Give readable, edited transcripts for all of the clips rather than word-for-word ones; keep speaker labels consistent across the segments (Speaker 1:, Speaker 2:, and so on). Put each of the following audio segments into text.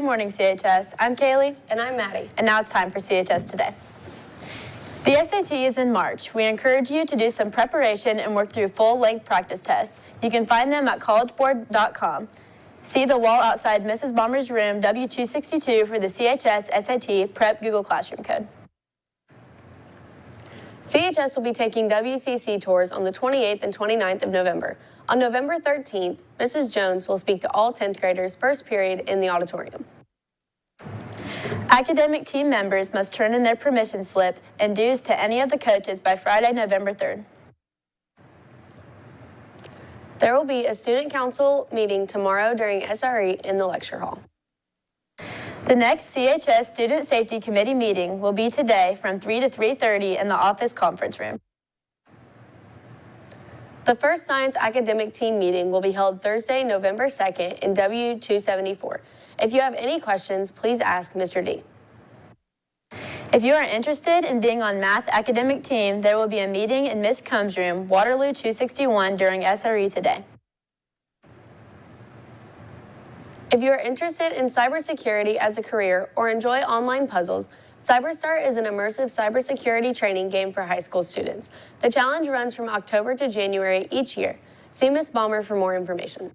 Speaker 1: morning, CHS. I'm Kaylee.
Speaker 2: And I'm Maddie.
Speaker 1: And now it's time for CHS Today. The SAT is in March. We encourage you to do some preparation and work through full-length practice tests. You can find them at collegeboard.com. See the wall outside Mrs. Bomber's room, W262, for the CHS SAT Prep Google Classroom code.
Speaker 2: CHS will be taking WCC tours on the 28th and 29th of November. On November 13th, Mrs. Jones will speak to all 10th graders first period in the auditorium.
Speaker 1: Academic team members must turn in their permission slip and dues to any of the coaches by Friday, November 3rd.
Speaker 2: There will be a student council meeting tomorrow during SRE in the lecture hall.
Speaker 1: The next CHS Student Safety Committee meeting will be today from 3 to 3:30 in the office conference room.
Speaker 2: The first science academic team meeting will be held Thursday, November 2nd in W274. If you have any questions, please ask Mr. D.
Speaker 1: If you are interested in being on math academic team, there will be a meeting in Ms. Combs' room, Waterloo 261, during SRE today.
Speaker 2: If you are interested in cybersecurity as a career or enjoy online puzzles, CyberStart is an immersive cybersecurity training game for high school students. The challenge runs from October to January each year. See Ms. Balmer for more information.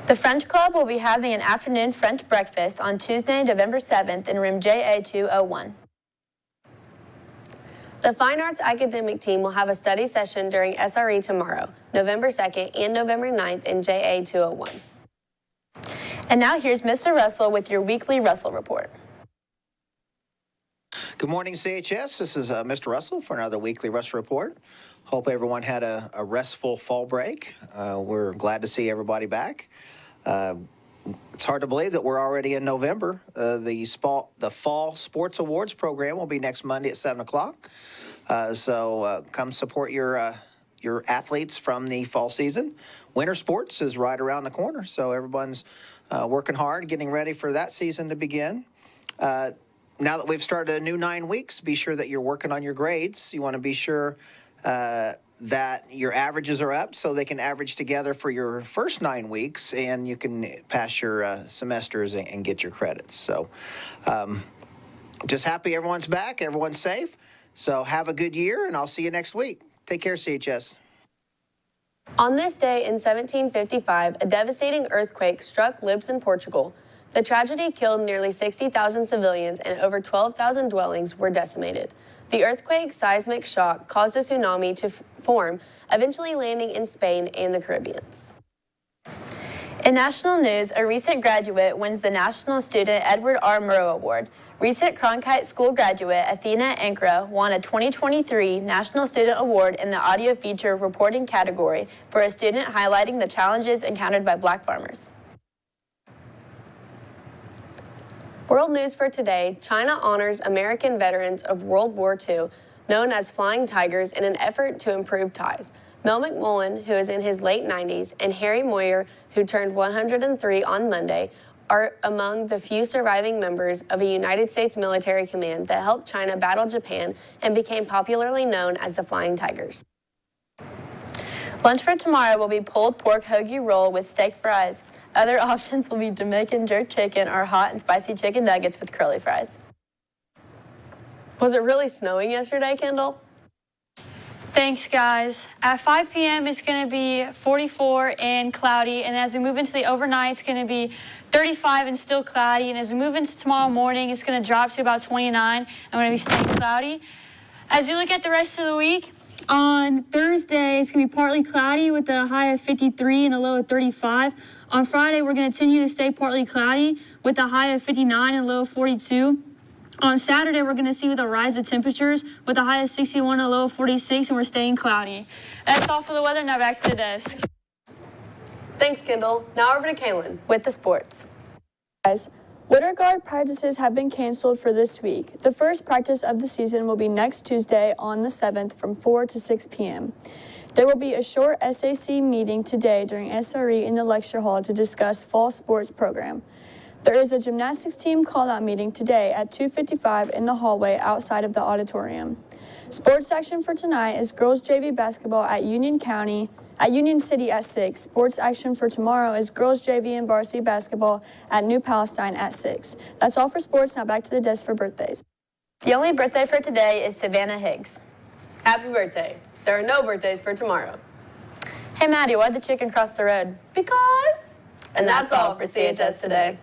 Speaker 1: The French Club will be having an afternoon French breakfast on Tuesday, November 7th in room JA201.
Speaker 2: The Fine Arts academic team will have a study session during SRE tomorrow, November 2nd and November 9th in JA201.
Speaker 1: And now here's Mr. Russell with your weekly Russell Report.
Speaker 3: Good morning, CHS. This is Mr. Russell for another weekly Russell Report. Hope everyone had a restful fall break. We're glad to see everybody back. It's hard to believe that we're already in November. The Fall Sports Awards program will be next Monday at 7 o'clock. So come support your athletes from the fall season. Winter sports is right around the corner, so everyone's working hard, getting ready for that season to begin. Now that we've started a new 9 weeks, be sure that you're working on your grades. You want to be sure that your averages are up so they can average together for your first 9 weeks and you can pass your semesters and get your credits. So just happy everyone's back, everyone's safe. So have a good year, and I'll see you next week. Take care, CHS.
Speaker 2: On this day in 1755, a devastating earthquake struck Lisbon, Portugal. The tragedy killed nearly 60,000 civilians and over 12,000 dwellings were decimated. The earthquake's seismic shock caused a tsunami to form, eventually landing in Spain and the Caribbean.
Speaker 1: In national news, a recent graduate wins the National Student Edward R. Murrow Award. Recent Cronkite School graduate Athena Ankara won a 2023 National Student Award in the audio feature reporting category for a student highlighting the challenges encountered by Black farmers.
Speaker 2: World news for today: China honors American veterans of World War II, known as Flying Tigers, in an effort to improve ties. Mel McMullen, who is in his late 90s, and Harry Moyer, who turned 103 on Monday, are among the few surviving members of a United States military command that helped China battle Japan and became popularly known as the Flying Tigers.
Speaker 1: Lunch for tomorrow will be pulled pork hoagie roll with steak fries. Other options will be Jamaican jerk chicken or hot and spicy chicken nuggets with curly fries.
Speaker 2: Was it really snowing yesterday, Kendall?
Speaker 4: Thanks, guys. At 5 p.m., it's going to be 44 and cloudy. And as we move into the overnight, it's going to be 35 and still cloudy. And as we move into tomorrow morning, it's going to drop to about 29 and we're going to be staying cloudy. As we look at the rest of the week, on Thursday, it's going to be partly cloudy with a high of 53 and a low of 35. On Friday, we're going to continue to stay partly cloudy with a high of 59 and a low of 42. On Saturday, we're going to see with a rise of temperatures with a high of 61 and a low of 46, and we're staying cloudy. That's all for the weather. Now back to the desk.
Speaker 2: Thanks, Kendall. Now over to Kaylin
Speaker 1: with the sports.
Speaker 5: Guys, Winter Guard practices have been canceled for this week. The first practice of the season will be next Tuesday on the 7th from 4 to 6 p.m. There will be a short SAC meeting today during SRE in the lecture hall to discuss fall sports program. There is a gymnastics team call-out meeting today at 2:55 in the hallway outside of the auditorium. Sports section for tonight is girls JV basketball at Union County at Union City at 6. Sports action for tomorrow is girls JV and varsity basketball at New Palestine at 6. That's all for sports. Now back to the desk for birthdays.
Speaker 1: The only birthday for today is Savannah Higgs.
Speaker 2: Happy birthday. There are no birthdays for tomorrow.
Speaker 1: Hey Maddie, why'd the chicken cross the road?
Speaker 2: Because. And that's all for CHS today.